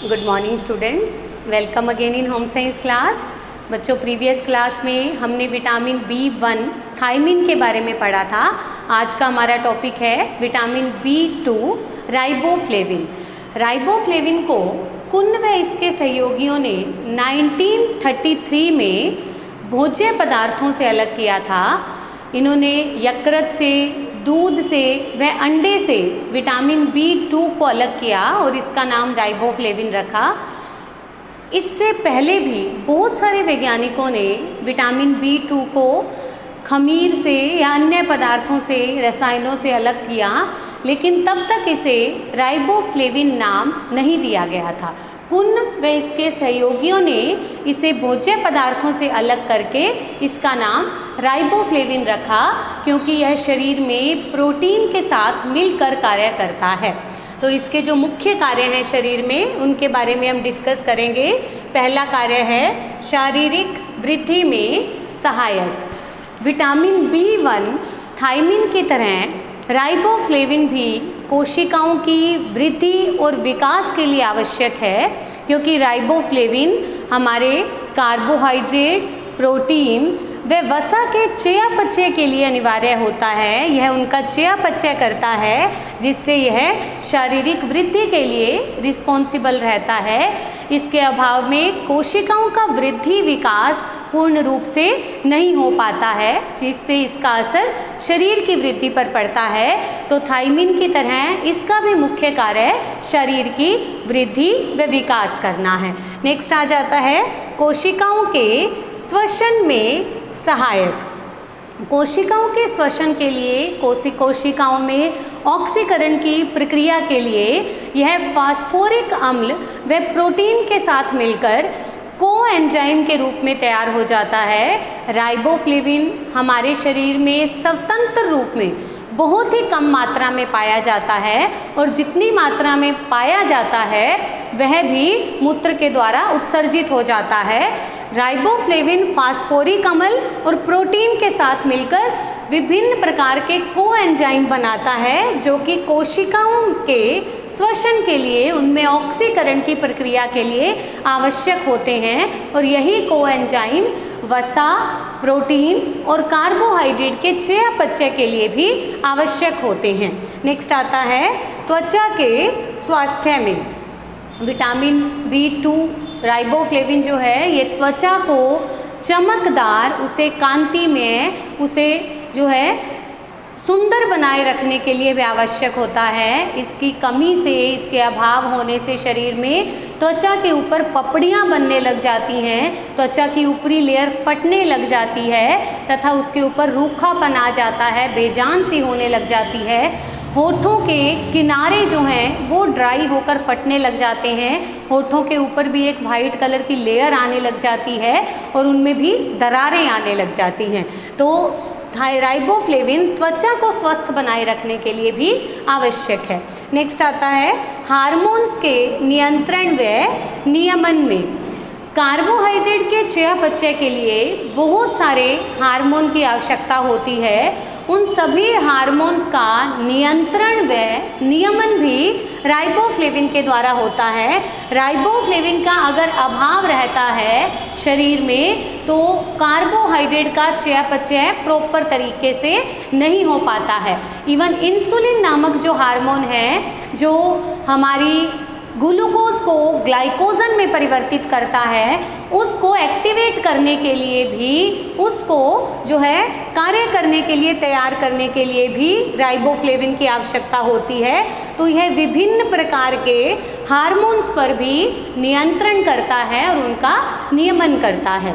Good morning students, welcome again in home science class. बच्चों, previous class में हमने vitamin B1 thiamine के बारे में पढ़ा था। आज का हमारा टॉपिक है विटामिन B2 राइबोफ्लेविन। राइबोफ्लेविन को कुन व इसके सहयोगियों ने 1933 में भोज्य पदार्थों से अलग किया था। इन्होंने यकृत से, दूध से व अंडे से विटामिन B2 को अलग किया और इसका नाम राइबोफ्लेविन रखा। इससे पहले भी बहुत सारे वैज्ञानिकों ने विटामिन B2 को खमीर से या अन्य पदार्थों से, रसायनों से अलग किया, लेकिन तब तक इसे राइबोफ्लेविन नाम नहीं दिया गया था। कुन व इसके सहयोगियों ने इसे भोज्य पदार्थों से अलग करके इसका नाम राइबोफ्लेविन रखा, क्योंकि यह शरीर में प्रोटीन के साथ मिलकर कार्य करता है। तो इसके जो मुख्य कार्य हैं शरीर में, उनके बारे में हम डिस्कस करेंगे। पहला कार्य है शारीरिक वृद्धि में सहायक। विटामिन B1 थायमिन की तरह राइबोफ्लेविन भी कोशिकाओं की वृद्धि और विकास के लिए आवश्यक है, क्योंकि राइबोफ्लेविन हमारे कार्बोहाइड्रेट, प्रोटीन व वसा के चयापचय के लिए अनिवार्य होता है। यह उनका चयापचय करता है, जिससे यह शारीरिक वृद्धि के लिए रिस्पॉन्सिबल रहता है। इसके अभाव में कोशिकाओं का वृद्धि विकास पूर्ण रूप से नहीं हो पाता है, जिससे इसका असर शरीर की वृद्धि पर पड़ता है। तो थायमिन की तरह इसका भी मुख्य कार्य शरीर की वृद्धि व विकास करना है। नेक्स्ट आ जाता है कोशिकाओं के श्वसन में सहायक। कोशिकाओं के श्वसन के लिए, कोशिकाओं में ऑक्सीकरण की प्रक्रिया के लिए यह फास्फोरिक अम्ल व प्रोटीन के साथ मिलकर कोएंजाइम के रूप में तैयार हो जाता है। राइबोफ्लेविन हमारे शरीर में स्वतंत्र रूप में बहुत ही कम मात्रा में पाया जाता है, और जितनी मात्रा में पाया जाता है वह भी मूत्र के द्वारा उत्सर्जित हो जाता है। राइबोफ्लेविन फास्फोरिक अम्ल और प्रोटीन के साथ मिलकर विभिन्न प्रकार के कोएंजाइम बनाता है, जो कि कोशिकाओं के श्वसन के लिए, उनमें ऑक्सीकरण की प्रक्रिया के लिए आवश्यक होते हैं। और यही कोएंजाइम वसा, प्रोटीन और कार्बोहाइड्रेट के चयापचय के लिए भी आवश्यक होते हैं। नेक्स्ट आता है त्वचा के स्वास्थ्य में। विटामिन B2 राइबोफ्लेविन जो है, ये त्वचा को चमकदार, उसे कांतिमय, उसे जो है सुंदर बनाए रखने के लिए भी आवश्यक होता है। इसकी कमी से, इसके अभाव होने से शरीर में त्वचा के ऊपर पपड़ियाँ बनने लग जाती हैं, त्वचा की ऊपरी लेयर फटने लग जाती है तथा उसके ऊपर रूखापन आ जाता है, बेजान सी होने लग जाती है। होठों के किनारे जो हैं वो ड्राई होकर फटने लग जाते हैं। होठों के ऊपर भी एक वाइट कलर की लेयर आने लग जाती है और उनमें भी दरारें आने लग जाती हैं। तो राइबोफ्लेविन त्वचा को स्वस्थ बनाए रखने के लिए भी आवश्यक है। नेक्स्ट आता है हार्मोन्स के नियंत्रण व नियमन में। कार्बोहाइड्रेट के चयापचय के लिए बहुत सारे हार्मोन की आवश्यकता होती है। उन सभी हार्मोन्स का नियंत्रण व नियमन भी राइबोफ्लेविन के द्वारा होता है। राइबोफ्लेविन का अगर अभाव रहता है शरीर में, तो कार्बोहाइड्रेट का चयापचय प्रॉपर तरीके से नहीं हो पाता है। इवन इंसुलिन नामक जो हार्मोन है, जो हमारी ग्लूकोज को ग्लाइकोजन में परिवर्तित करता है, उसको एक्टिवेट करने के लिए भी, उसको जो है कार्य करने के लिए, तैयार करने के लिए भी राइबोफ्लेविन की आवश्यकता होती है। तो यह विभिन्न प्रकार के हार्मोन्स पर भी नियंत्रण करता है और उनका नियमन करता है।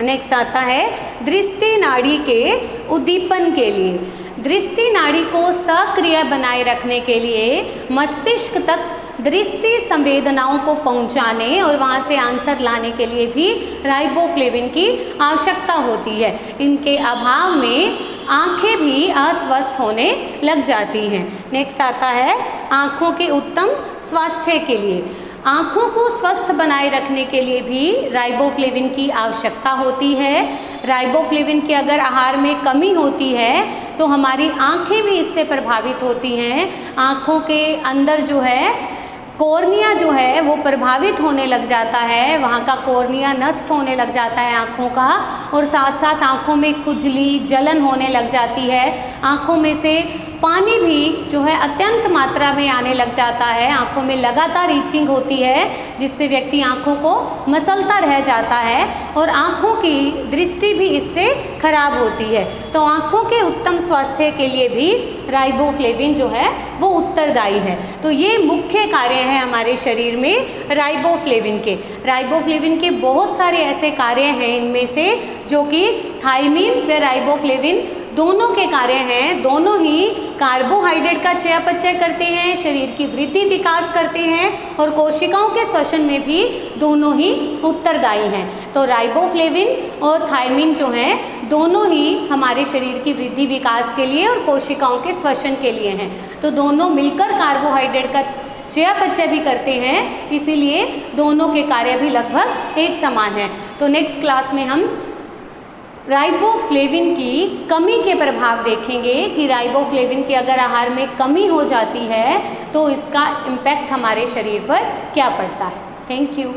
नेक्स्ट आता है दृष्टि नाड़ी के उद्दीपन के लिए। दृष्टि नाड़ी को सक्रिय बनाए रखने के लिए मस्तिष्क तक दृष्टि संवेदनाओं को पहुंचाने और वहां से आंसर लाने के लिए भी राइबोफ्लेविन की आवश्यकता होती है। इनके अभाव में आंखें भी अस्वस्थ होने लग जाती हैं। नेक्स्ट आता है आंखों के उत्तम स्वास्थ्य के लिए। आँखों को स्वस्थ बनाए रखने के लिए भी राइबोफ्लेविन की आवश्यकता होती है। राइबोफ्लेविन की अगर आहार में कमी होती है तो हमारी आँखें भी इससे प्रभावित होती हैं। आँखों के अंदर जो है कॉर्निया जो है वो प्रभावित होने लग जाता है, वहाँ का कॉर्निया नष्ट होने लग जाता है आँखों का, और साथ साथ आँखों में खुजली जलन होने लग जाती है। आँखों में से पानी भी जो है अत्यंत मात्रा में आने लग जाता है, आँखों में लगातार ईचिंग होती है जिससे व्यक्ति आँखों को मसलता रह जाता है और आँखों की दृष्टि भी इससे खराब होती है। तो आँखों के उत्तम स्वास्थ्य के लिए भी राइबोफ्लेविन जो है वो उत्तरदायी है। तो ये मुख्य कार्य हैं हमारे शरीर में राइबोफ्लेविन के। राइबोफ्लेविन के बहुत सारे ऐसे कार्य हैं इनमें से जो कि थायमिन व राइबोफ्लेविन दोनों के कार्य हैं। दोनों ही कार्बोहाइड्रेट का चयापचय करते हैं, शरीर की वृद्धि विकास करते हैं और कोशिकाओं के श्वसन में भी दोनों ही उत्तरदायी हैं। तो राइबोफ्लेविन और थायमिन जो हैं दोनों ही हमारे शरीर की वृद्धि विकास के लिए और कोशिकाओं के श्वसन के लिए हैं। तो दोनों मिलकर कार्बोहाइड्रेट का चयापचय भी करते हैं, इसीलिए दोनों के कार्य भी लगभग एक समान हैं। तो नेक्स्ट क्लास में हम राइबोफ्लेविन की कमी के प्रभाव देखेंगे कि राइबोफ्लेविन की अगर आहार में कमी हो जाती है तो इसका इम्पैक्ट हमारे शरीर पर क्या पड़ता है। Thank you.